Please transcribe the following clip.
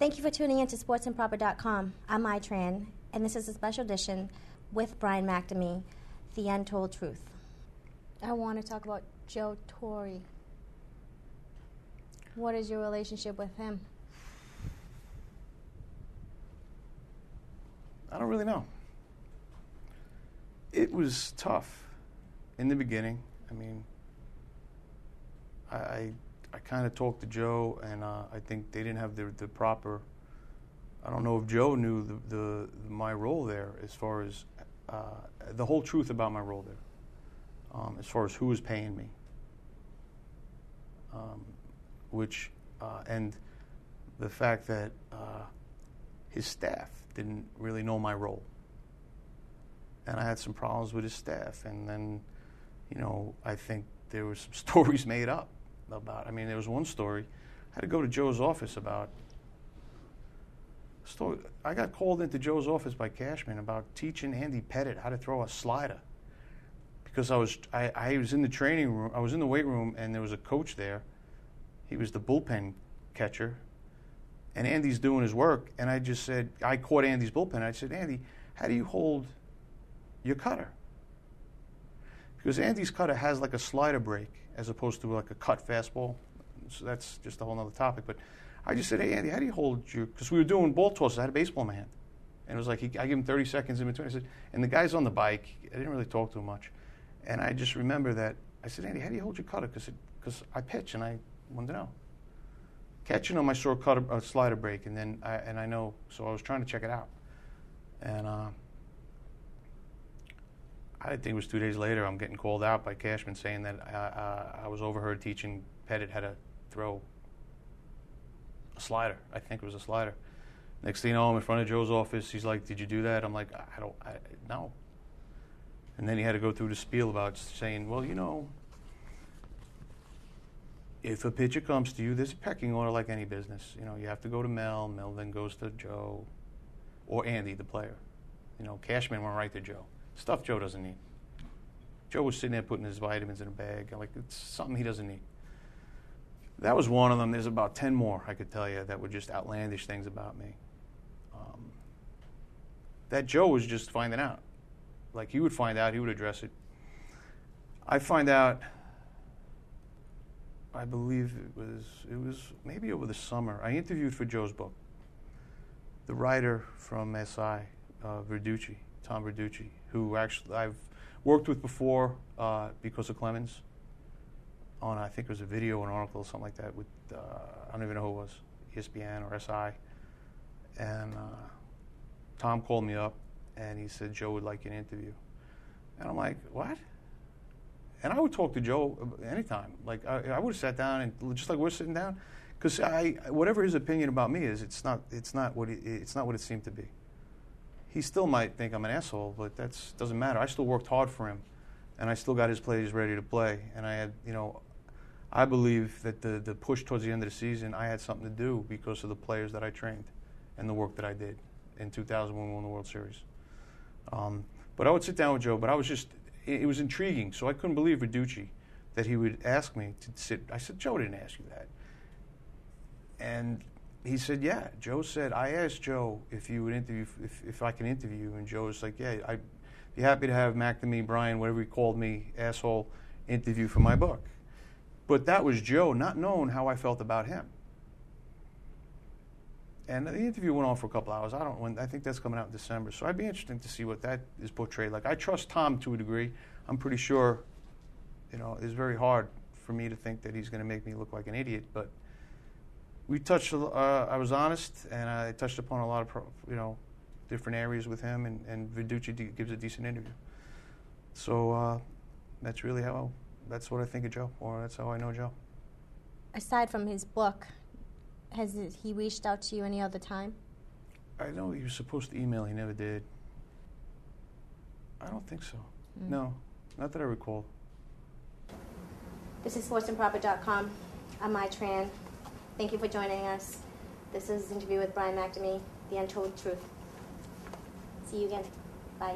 Thank you for tuning in to sportsandproper.com. I'm Itran, and this is a special edition with Brian McNamee, The Untold Truth. I want to talk about Joe Torre. What is your relationship with him? I don't really know. It was tough in the beginning. I mean, I kind of talked to Joe, and I think they didn't have the proper. I don't know if Joe knew my role there, as far as the whole truth about my role there, as far as who was paying me, and the fact that his staff didn't really know my role, and I had some problems with his staff, and then, I think there were some stories made up about. I mean, there was one story. I had to go to Joe's office about. I got called into Joe's office by Cashman about teaching Andy Pettit how to throw a slider, because I was in the training room. I was in the weight room, and there was a coach there. He was the bullpen catcher, and Andy's doing his work. And I just said, I caught Andy's bullpen. I said, Andy, how do you hold your cutter? Because Andy's cutter has like a slider break as opposed to like a cut fastball. So that's just a whole other topic. But I just said, hey, Andy, how do you hold your... Because we were doing ball tosses. I had a baseball in my hand. And it was like, I give him 30 seconds in between. I said, and the guy's on the bike. I didn't really talk to him much. And I just remember that. I said, Andy, how do you hold your cutter? Because I pitch, and I wanted to know. Catching him, I saw a slider break, and then I know. So I was trying to check it out. And I think it was 2 days later, I'm getting called out by Cashman saying that I was overheard teaching Pettit how to throw a slider. I think it was a slider. Next thing you know, I'm in front of Joe's office. He's like, did you do that? I'm like, no. And then he had to go through the spiel about saying, well, if a pitcher comes to you, there's a pecking order like any business. You have to go to Mel. Mel then goes to Joe or Andy, the player. Cashman went right to Joe. Stuff Joe doesn't need. Joe was sitting there putting his vitamins in a bag. I'm like, it's something he doesn't need. That was one of them. There's about 10 more I could tell you that were just outlandish things about me. That Joe was just finding out. Like, he would find out, he would address it. I find out, I believe it was maybe over the summer. I interviewed for Joe's book the writer from SI, Verducci, Tom Verducci, who actually I've worked with before because of Clemens on, I think it was a video or an article or something like that with, I don't even know who it was, ESPN or SI. And Tom called me up and he said, Joe would like an interview. And I'm like, what? And I would talk to Joe anytime. Like, I would have sat down and just like we're sitting down, because whatever his opinion about me is, it's not what it seemed to be. He still might think I'm an asshole, but that doesn't matter. I still worked hard for him, and I still got his players ready to play. And I had, I believe that the push towards the end of the season, I had something to do because of the players that I trained and the work that I did in 2000 when we won the World Series. But I would sit down with Joe, but I was just, it was intriguing. So I couldn't believe Verducci that he would ask me to sit. I said, Joe didn't ask you that. And he said, yeah. Joe said, I asked Joe if you would interview, if I can interview you. And Joe was like, yeah, I'd be happy to have McNamee, Brian, whatever he called me, asshole, interview for my book. But that was Joe, not knowing how I felt about him. And the interview went on for a couple hours. I think that's coming out in December. So I'd be interested to see what that is portrayed like. I trust Tom to a degree. I'm pretty sure, it's very hard for me to think that he's going to make me look like an idiot. But we touched. I was honest, and I touched upon a lot of, different areas with him. And Verducci gives a decent interview. So that's what I think of Joe, or that's how I know Joe. Aside from his book, has he reached out to you any other time? I know he was supposed to email. He never did. I don't think so. No, not that I recall. This is sportsandproper.com. I'm Itran. Thank you for joining us. This is an interview with Brian McNamee, The Untold Truth. See you again. Bye.